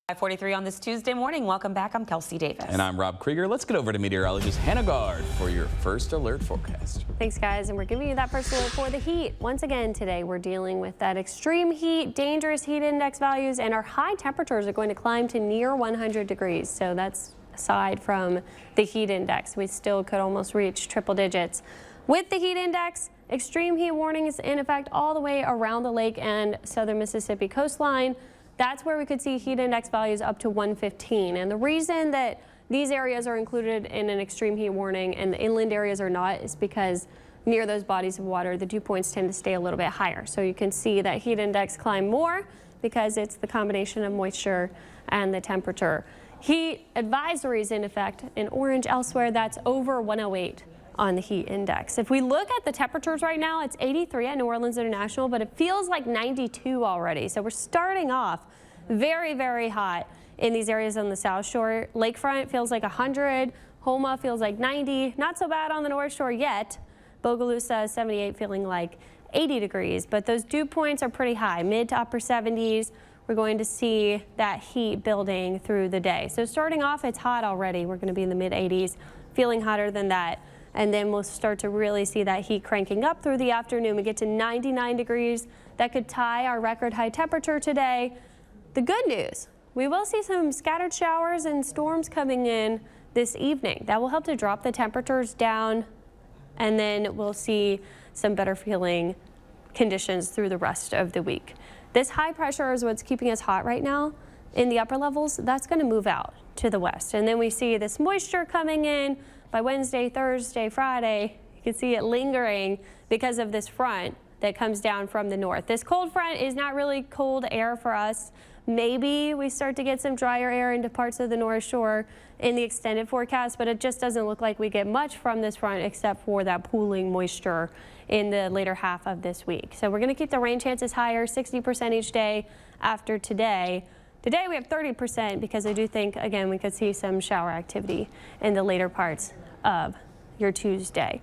5:43 on this Tuesday morning. Welcome back. I'm Kelsey Davis. And I'm Rob Krieger. Let's get over to meteorologist Hannah Gard for your first alert forecast. Thanks, guys. And we're giving you that first alert for the heat. Once again, today we're dealing with that extreme heat, dangerous heat index values, and our high temperatures are going to climb to near 100 degrees. So that's aside from the heat index. We still could almost reach triple digits. With the heat index, extreme heat warnings in effect all the way around the lake and southern Mississippi coastline. That's where we could see heat index values up to 115. And the reason that these areas are included in an extreme heat warning and the inland areas are not is because near those bodies of water, the dew points tend to stay a little bit higher. So you can see that heat index climb more because it's the combination of moisture and the temperature. Heat advisories in effect in orange elsewhere, that's over 108 on the heat index. If we look at the temperatures right now, it's 83 at New Orleans International, but it feels like 92 already. So we're starting off very, very hot in these areas on the South Shore. Lakefront feels like 100. Homa feels like 90. Not so bad on the North Shore yet. Bogalusa 78 feeling like 80 degrees, but those dew points are pretty high, mid to upper 70s. We're going to see that heat building through the day. So starting off, it's hot already. We're going to be in the mid 80s, feeling hotter than that. And then we'll start to really see that heat cranking up through the afternoon. We get to 99 degrees. That could tie our record high temperature today. The good news, we will see some scattered showers and storms coming in this evening. That will help to drop the temperatures down, and then we'll see some better feeling conditions through the rest of the week. This high pressure is what's keeping us hot right now in the upper levels. That's going to move out to the west. And then we see this moisture coming in. By Wednesday, Thursday, Friday, you can see it lingering because of this front that comes down from the north. This cold front is not really cold air for us. Maybe we start to get some drier air into parts of the North Shore in the extended forecast, but it just doesn't look like we get much from this front except for that pooling moisture in the later half of this week. So we're going to keep the rain chances higher, 60% each day after today. Today we have 30% because I do think, again, we could see some shower activity in the later parts of your Tuesday.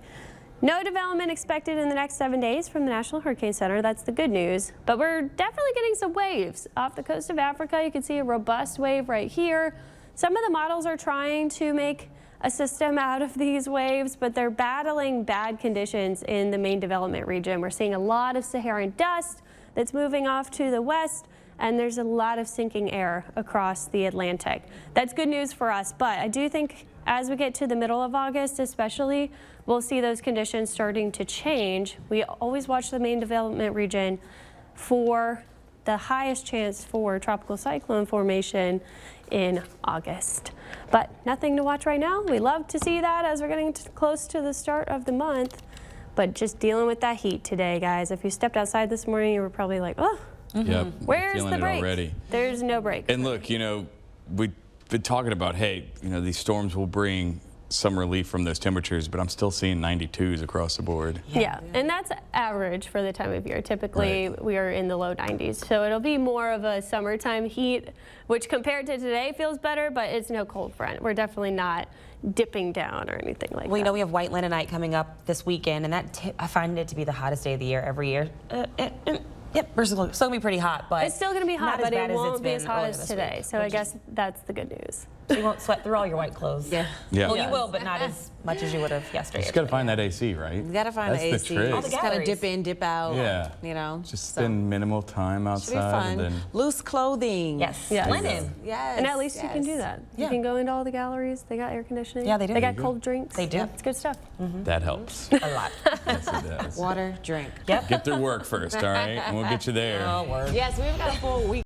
No development expected in the next 7 days from the National Hurricane Center. That's the good news. But we're definitely getting some waves off the coast of Africa. You can see a robust wave right here. Some of the models are trying to make a system out of these waves, but they're battling bad conditions in the main development region. We're seeing a lot of Saharan dust that's moving off to the west, and there's a lot of sinking air across the Atlantic. That's good news for us, but I do think as we get to the middle of August especially, we'll see those conditions starting to change. We always watch the main development region for the highest chance for tropical cyclone formation in August. But nothing to watch right now. We love to see that as we're getting close to the start of the month, but just dealing with that heat today, guys. If you stepped outside this morning, you were probably like, oh, Yep, where's the break? Already. There's no break. And look, you know, we've been talking about, hey, you know, these storms will bring some relief from those temperatures, but I'm still seeing 92s across the board. Yeah, and that's average for the time of year. Typically, we are in the low 90s, so it'll be more of a summertime heat, which compared to today feels better, but it's no cold front. We're definitely not dipping down or anything like that. Well, you know, we have White Linen Night coming up this weekend, and I find it to be the hottest day of the year every year. Yep, it's still going to be pretty hot, but it's still going to be hot, but it won't be as hot as today. Week, so I guess that's the good news. So you won't sweat through all your white clothes. Yeah. Well, you will, but not as much as you would have yesterday. Just got to find that AC, right? You got to find the AC. Trick. Just got to dip in, dip out. Yeah. You know. Just spend minimal time outside. Should be fun. And then loose clothing. Yes. Linen. Yes. And at least you can do that. Yeah. You can go into all the galleries. They got air conditioning. Yeah, they do. They got cold drinks. They do. It's good stuff. that helps. A lot. Yes, it does. Water, drink. Yep. Get through work first, all right? And we'll get you there. Oh, word. Yes, we've got a full week.